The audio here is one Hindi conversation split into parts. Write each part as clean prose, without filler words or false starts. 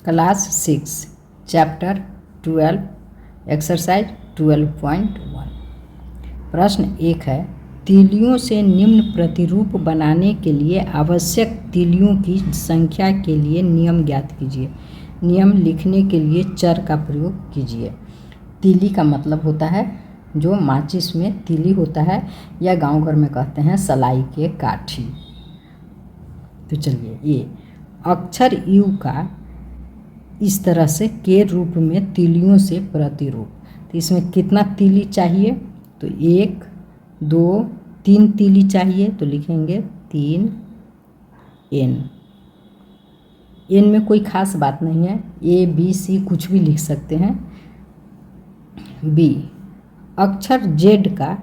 Class 6 chapter 12 exercise 12.1। प्रश्न 1 है, तीलियों से निम्न प्रतिरूप बनाने के लिए आवश्यक तीलियों की संख्या के लिए नियम ज्ञात कीजिए। नियम लिखने के लिए चर का प्रयोग कीजिए। तीली का मतलब होता है जो माचिस में तीली होता है, या गांव घर में कहते हैं सलाई के काठी। तो चलिए, ये अक्षर यू का इस तरह से के रूप में तीलियों से प्रतिरूप। तो इसमें कितना तीली चाहिए? तो 1 2 3 तीली चाहिए, तो लिखेंगे 3 n। में कोई खास बात नहीं है, A B C कुछ भी लिख सकते हैं। B अक्षर Z का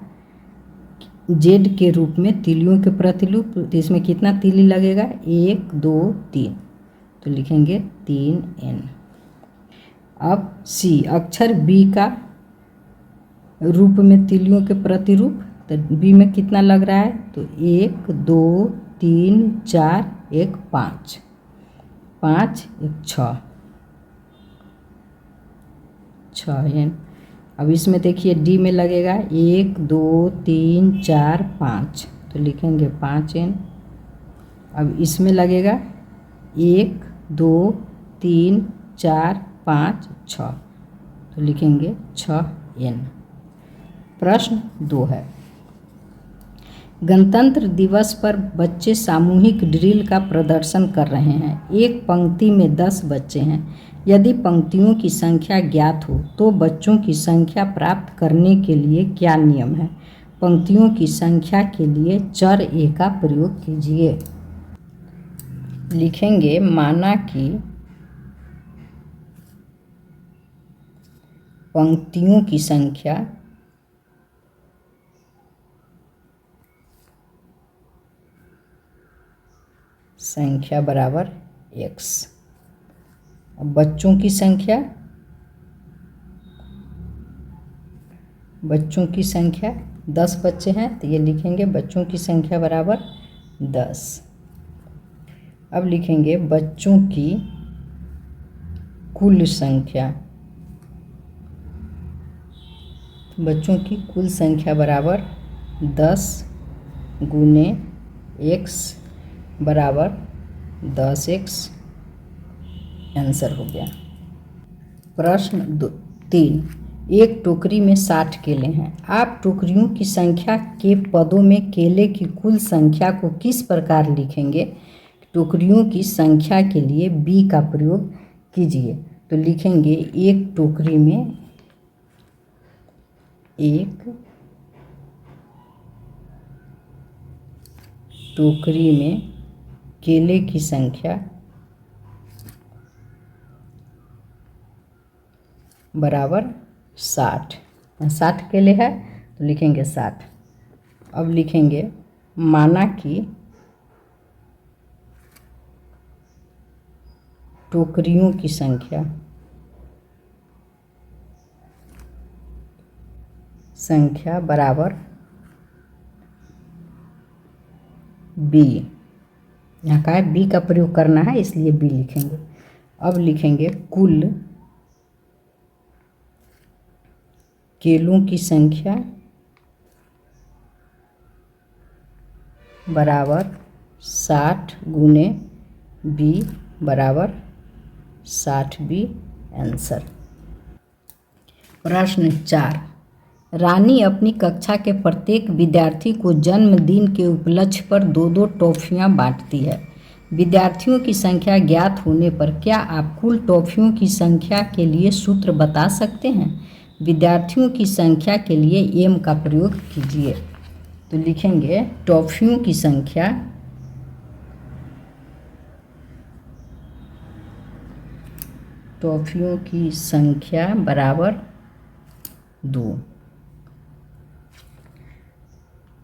Z के रूप में तीलियों के प्रतिरूप। तो इसमें कितना तीली लगेगा? 1 2 3, तो लिखेंगे 3n। अब C अक्षर B का रूप में तीलियों के प्रतिरूप। तो B में कितना लग रहा है? तो 1 2 3 4 1 5 5 1 6n। अब इसमें देखिए D में लगेगा 1 2 3 4 5, तो लिखेंगे 5n। अब इसमें लगेगा 1 2 3 4 5 6, तो लिखेंगे 6n। प्रश्न 2 है, गणतंत्र दिवस पर बच्चे सामूहिक ड्रिल का प्रदर्शन कर रहे हैं। एक पंक्ति में 10 बच्चे हैं। यदि पंक्तियों की संख्या ज्ञात हो तो बच्चों की संख्या प्राप्त करने के लिए क्या नियम है? पंक्तियों की संख्या के लिए चर ए का प्रयोग कीजिए। लिखेंगे माना कि पंक्तियों की संख्या बराबर x। अब बच्चों की संख्या 10 बच्चे हैं, तो ये लिखेंगे बच्चों की संख्या बराबर 10। अब लिखेंगे बच्चों की कुल संख्या। बच्चों की कुल संख्या बराबर 10 गुने x बराबर 10x। आंसर हो गया। प्रश्न 3, एक टोकरी में 60 केले हैं। आप टोकरियों की संख्या के पदों में केले की कुल संख्या को किस प्रकार लिखेंगे? टोकरियों की संख्या के लिए b का प्रयोग कीजिए। तो लिखेंगे एक टोकरी में केले की संख्या बराबर 60। 60 केले है, तो लिखेंगे 60। अब लिखेंगे माना कि टोकरियों की संख्या बराबर b। यहाँ का है b का प्रयोग करना है, इसलिए b लिखेंगे। अब लिखेंगे कुल केलों की संख्या बराबर 60 गुने b बराबर 60b। आंसर। प्रश्न 4, रानी अपनी कक्षा के प्रत्येक विद्यार्थी को जन्मदिन के उपलक्ष्य पर 2-2 टॉफियाँ बांटती है। विद्यार्थियों की संख्या ज्ञात होने पर क्या आप कुल टॉफियों की संख्या के लिए सूत्र बता सकते हैं? विद्यार्थियों की संख्या के लिए m का प्रयोग कीजिए। तो लिखेंगे टॉफियों की संख्या बराबर 2।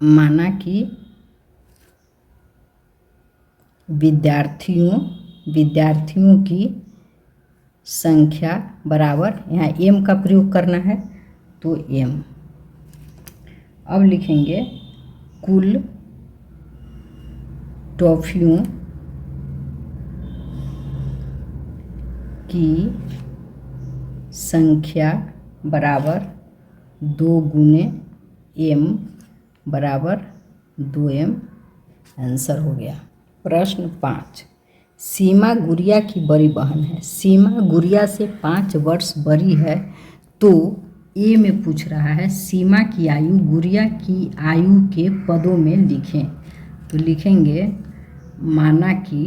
माना कि विद्यार्थियों की संख्या बराबर, यहाँ m का प्रयोग करना है, तो m। अब लिखेंगे कुल टॉफियों की संख्या बराबर 2 गुने m बराबर 2m। आंसर हो गया। प्रश्न 5, सीमा गुड़िया की बड़ी बहन है। सीमा गुड़िया से 5 वर्ष बड़ी है, तो ए में पूछ रहा है सीमा की आयु गुड़िया की आयु के पदों में लिखें। तो लिखेंगे माना कि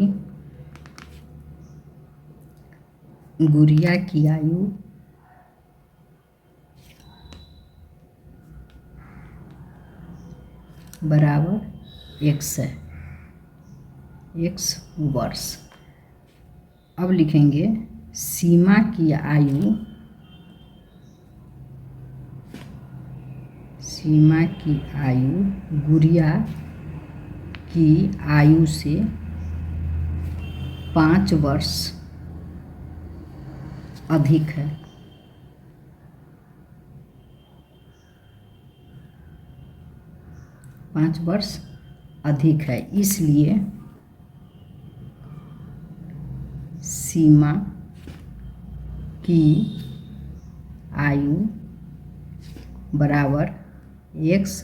गुड़िया की आयु बराबर x है, x वर्ष। अब लिखेंगे सीमा की आयु गुड़िया की आयु से 5 वर्ष अधिक है। पाँच वर्ष अधिक है, इसलिए सीमा की आयु बराबर x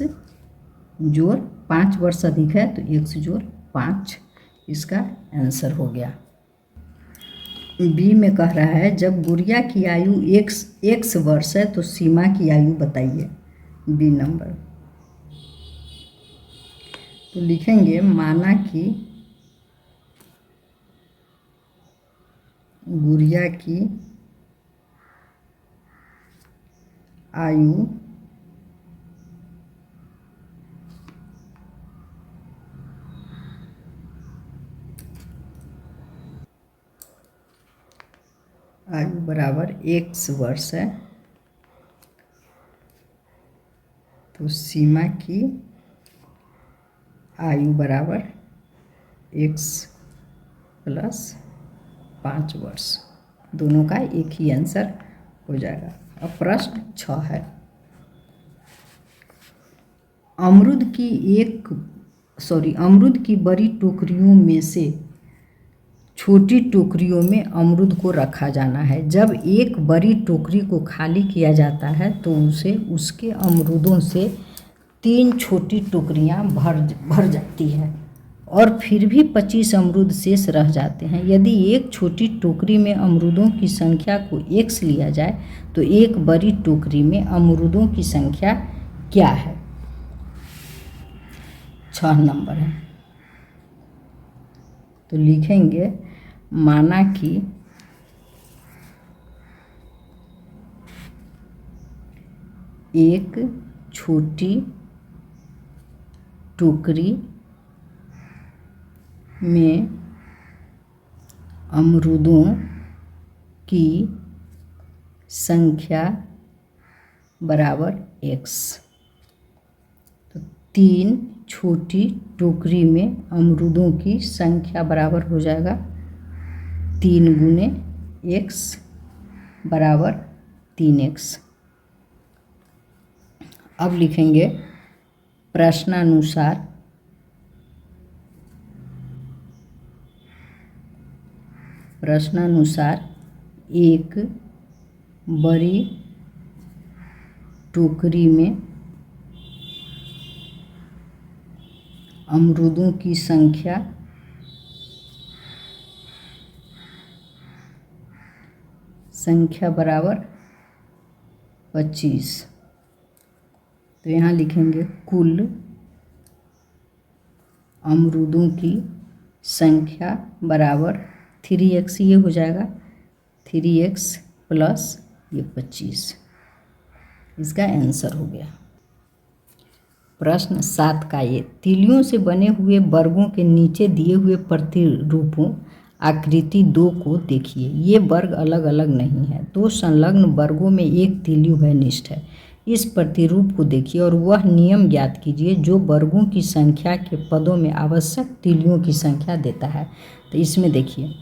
जोड़ 5 वर्ष अधिक है, तो x जोड़ 5 इसका आंसर हो गया। बी में कह रहा है जब गुड़िया की आयु x वर्ष है तो सीमा की आयु बताइए। बी नंबर, तो लिखेंगे माना कि गुड़िया की आयु बराबर x वर्ष है, तो सीमा की आयु बराबर x प्लस 5 वर्ष। दोनों का एक ही आंसर हो जाएगा। अब प्रश्न 6 है, अमरूद की बड़ी टोकरियों में से छोटी टोकरियों में अमरूद को रखा जाना है। जब एक बड़ी टोकरी को खाली किया जाता है तो उसे उसके अमरूदों से 3 छोटी टोकरियां भर जाती है और फिर भी 25 अमरूद शेष रह जाते हैं। यदि एक छोटी टोकरी में अमरूदों की संख्या को x लिया जाए तो एक बड़ी टोकरी में अमरूदों की संख्या क्या है? 6 नंबर है, तो लिखेंगे माना कि एक छोटी टोकरी में अमरूदों की संख्या बराबर x, तो 3 छोटी टोकरी में अमरूदों की संख्या बराबर हो जाएगा 3 गुने x बराबर 3x। अब लिखेंगे प्रश्नानुसार एक बड़ी टोकरी में अमरूदों की संख्या बराबर 25, तो यहाँ लिखेंगे कुल अमरूदों की संख्या बराबर 3x, ये हो जाएगा 3x प्लस ये 25, इसका आंसर हो गया। प्रश्न 7 का ये, तीलियों से बने हुए वर्गों के नीचे दिए हुए प्रतिरूपों आकृति 2 को देखिए। ये वर्ग अलग अलग नहीं है, 2 संलग्न वर्गों में एक तीली वहनिष्ठ है। इस प्रतिरूप को देखिए और वह नियम ज्ञात कीजिए जो वर्गों की संख्या के पदों में आवश्यक तीलियों की संख्या देता है। तो इसमें देखिए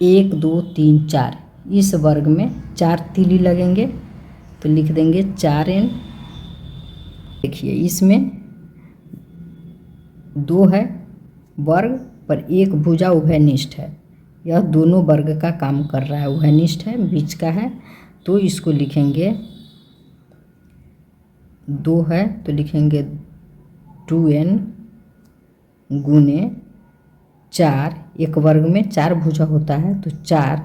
1 2 3 4, इस वर्ग में 4 तीली लगेंगे, तो लिख देंगे 4n। देखिए इसमें 2 है वर्ग पर एक भुजा उभयनिष्ठ है, यह दोनों वर्ग का काम कर रहा है, उभयनिष्ठ है, बीच का है, तो इसको लिखेंगे 2 है तो लिखेंगे 2n गुने 4, एक वर्ग में 4 भुजा होता है तो 4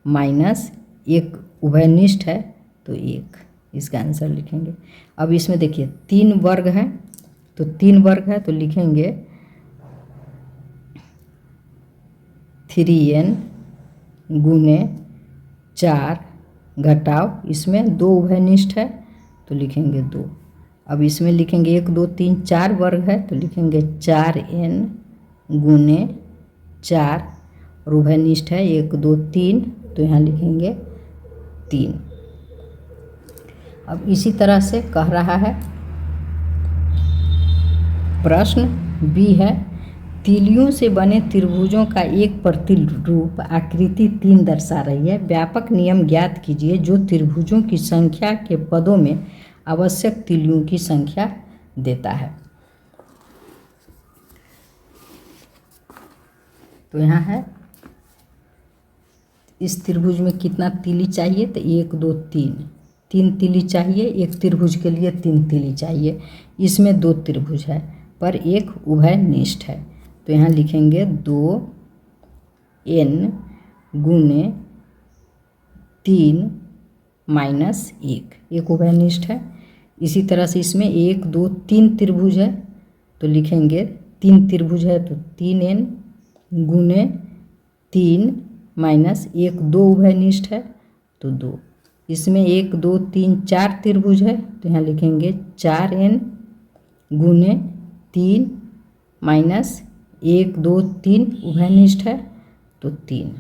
माइनस 1 उभयनिष्ठ है तो 1, इसका आंसर लिखेंगे। अब इसमें देखिए 3 वर्ग है तो 3 वर्ग है तो लिखेंगे 3n गुने 4 घटाओ, इसमें 2 उभयनिष्ठ है तो लिखेंगे 2। अब इसमें लिखेंगे 1 2 3 4 वर्ग है तो लिखेंगे 4n गुने 4 और उभयनिष्ठ है 1 2 3 तो यहाँ लिखेंगे 3। अब इसी तरह से कह रहा है प्रश्न बी है, तीलियों से बने त्रिभुजों का एक प्रतिरूप आकृति 3 दर्शा रही है। व्यापक नियम ज्ञात कीजिए जो त्रिभुजों की संख्या के पदों में आवश्यक तीलियों की संख्या देता है। तो यहाँ है इस त्रिभुज में कितना तीली चाहिए तो 1 2 3 तीली चाहिए, एक त्रिभुज के लिए 3 तीली चाहिए। इसमें 2 त्रिभुज है पर एक उभयनिष्ठ है तो यहाँ लिखेंगे 2n गुने 3 माइनस 1, एक उभयनिष्ठ है। इसी तरह से इसमें 1 2 3 त्रिभुज है तो लिखेंगे 3 त्रिभुज है तो 3n गुने 3 माइनस 1 2 उभयनिष्ठ है तो 2। इसमें 1 2 3 4 त्रिभुज है तो यहाँ लिखेंगे 4n गुने 3 माइनस 1 2 3 उभयनिष्ठ है तो 3।